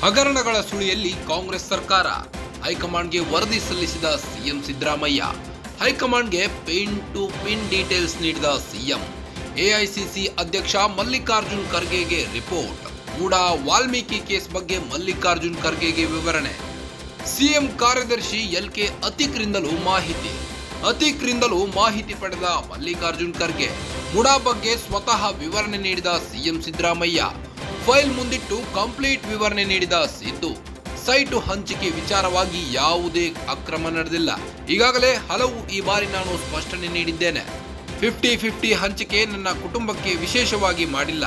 ಹಗರಣಗಳ ಸುಳಿಯಲ್ಲಿ ಕಾಂಗ್ರೆಸ್ ಸರ್ಕಾರ, ಹೈಕಮಾಂಡ್ಗೆ ವರದಿ ಸಲ್ಲಿಸಿದ ಸಿಎಂ ಸಿದ್ದರಾಮಯ್ಯ. ಹೈಕಮಾಂಡ್ಗೆ ಪಿನ್ ಟು ಪಿನ್ ಡೀಟೇಲ್ಸ್ ನೀಡಿದ ಸಿಎಂ. ಎಐಸಿಸಿ ಅಧ್ಯಕ್ಷ ಮಲ್ಲಿಕಾರ್ಜುನ್ ಖರ್ಗೆಗೆ ರಿಪೋರ್ಟ್. ಮೂಡಾ ವಾಲ್ಮೀಕಿ ಕೇಸ್ ಬಗ್ಗೆ ಮಲ್ಲಿಕಾರ್ಜುನ್ ಖರ್ಗೆಗೆ ವಿವರಣೆ. ಸಿಎಂ ಕಾರ್ಯದರ್ಶಿ ಎಲ್ಕೆ ಅತೀಕ್ರಿಂದಲೂ ಮಾಹಿತಿ ಪಡೆದ ಮಲ್ಲಿಕಾರ್ಜುನ್ ಖರ್ಗೆ. ಮೂಡಾ ಬಗ್ಗೆ ಸ್ವತಃ ವಿವರಣೆ ನೀಡಿದ ಸಿಎಂ ಸಿದ್ದರಾಮಯ್ಯ. ಫೈಲ್ ಮುಂದಿಟ್ಟು ಕಂಪ್ಲೀಟ್ ವಿವರಣೆ ನೀಡಿದ ಸಿದ್ದು. ಸೈಟು ಹಂಚಿಕೆ ವಿಚಾರವಾಗಿ ಯಾವುದೇ ಅಕ್ರಮ ನಡೆದಿಲ್ಲ. ಈಗಾಗಲೇ ಈ ಬಾರಿ ನಾನು ಸ್ಪಷ್ಟನೆ ನೀಡಿದ್ದೇನೆ. 50-50 ಹಂಚಿಕೆ ನನ್ನ ಕುಟುಂಬಕ್ಕೆ ವಿಶೇಷವಾಗಿ ಮಾಡಿಲ್ಲ.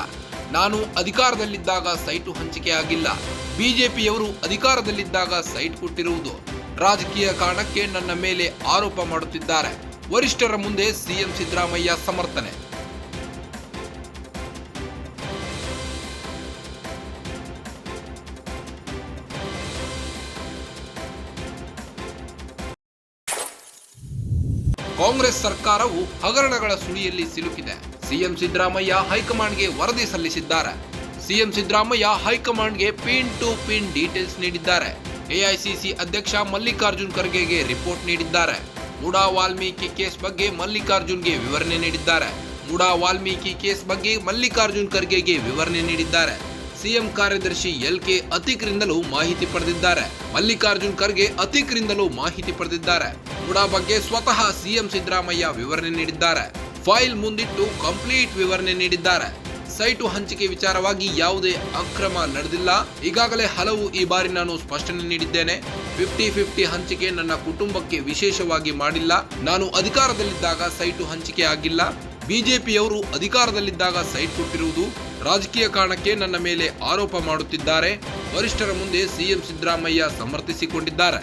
ನಾನು ಅಧಿಕಾರದಲ್ಲಿದ್ದಾಗ ಸೈಟು ಹಂಚಿಕೆ ಆಗಿಲ್ಲ. ಬಿಜೆಪಿಯವರು ಅಧಿಕಾರದಲ್ಲಿದ್ದಾಗ ಸೈಟ್ ಕೊಟ್ಟಿರುವುದು. ರಾಜಕೀಯ ಕಾರಣಕ್ಕೆ ನನ್ನ ಮೇಲೆ ಆರೋಪ ಮಾಡುತ್ತಿದ್ದಾರೆ. ವರಿಷ್ಠರ ಮುಂದೆ ಸಿಎಂ ಸಿದ್ದರಾಮಯ್ಯ ಸಮರ್ಥನೆ. ಕಾಂಗ್ರೆಸ್ ಸರ್ಕಾರವು ಹಗರಣಗಳ ಸುಳಿಯಲ್ಲಿ ಸಿಲುಕಿದೆ. ಸಿಎಂ ಸಿದ್ದರಾಮಯ್ಯ ಹೈಕಮಾಂಡ್ಗೆ ವರದಿ ಸಲ್ಲಿಸಿದ್ದಾರೆ. ಸಿಎಂ ಸಿದ್ದರಾಮಯ್ಯ ಹೈಕಮಾಂಡ್ಗೆ ಪಿನ್ ಟು ಪಿನ್ ಡೀಟೇಲ್ಸ್ ನೀಡಿದ್ದಾರೆ. ಎಐಸಿಸಿ ಅಧ್ಯಕ್ಷ ಮಲ್ಲಿಕಾರ್ಜುನ್ ಖರ್ಗೆಗೆ ರಿಪೋರ್ಟ್ ನೀಡಿದ್ದಾರೆ. ಮೂಡಾ ವಾಲ್ಮೀಕಿ ಕೇಸ್ ಬಗ್ಗೆ ಮಲ್ಲಿಕಾರ್ಜುನ್ಗೆ ವಿವರಣೆ ನೀಡಿದ್ದಾರೆ. ವಿವರಣೆ ನೀಡಿದ್ದಾರೆ. ಸಿಎಂ ಕಾರ್ಯದರ್ಶಿ ಎಲ್ಕೆ ಅತೀಕ್ರಿಂದಲೂ ಮಾಹಿತಿ ಪಡೆದಿದ್ದಾರೆ. ಮಲ್ಲಿಕಾರ್ಜುನ್ ಖರ್ಗೆ ಅತೀಕ್ರಿಂದಲೂ ಮಾಹಿತಿ ಪಡೆದಿದ್ದಾರೆ. ಮೂಡಾ ಬಗ್ಗೆ ಸ್ವತಃ ಸಿಎಂ ಸಿದ್ದರಾಮಯ್ಯ ವಿವರಣೆ ನೀಡಿದ್ದಾರೆ. ಫೈಲ್ ಮುಂದಿಟ್ಟು ಕಂಪ್ಲೀಟ್ ವಿವರಣೆ ನೀಡಿದ್ದಾರೆ. ಸೈಟು ಹಂಚಿಕೆ ವಿಚಾರವಾಗಿ ಯಾವುದೇ ಅಕ್ರಮ ನಡೆದಿಲ್ಲ. ಈಗಾಗಲೇ ಈ ಬಾರಿ ನಾನು ಸ್ಪಷ್ಟನೆ ನೀಡಿದ್ದೇನೆ. 50-50 ಹಂಚಿಕೆ ನನ್ನ ಕುಟುಂಬಕ್ಕೆ ವಿಶೇಷವಾಗಿ ಮಾಡಿಲ್ಲ. ನಾನು ಅಧಿಕಾರದಲ್ಲಿದ್ದಾಗ ಸೈಟು ಹಂಚಿಕೆ ಆಗಿಲ್ಲ. ಬಿಜೆಪಿಯವರು ಅಧಿಕಾರದಲ್ಲಿದ್ದಾಗ ಸೈಟ್ ಕೊಟ್ಟಿರುವುದು. ರಾಜಕೀಯ ಕಾರಣಕ್ಕೆ ನನ್ನ ಮೇಲೆ ಆರೋಪ ಮಾಡುತ್ತಿದ್ದಾರೆ. ವರಿಷ್ಠರ ಮುಂದೆ ಸಿಎಂ ಸಿದ್ದರಾಮಯ್ಯ ಸಮರ್ಥಿಸಿಕೊಂಡಿದ್ದಾರೆ.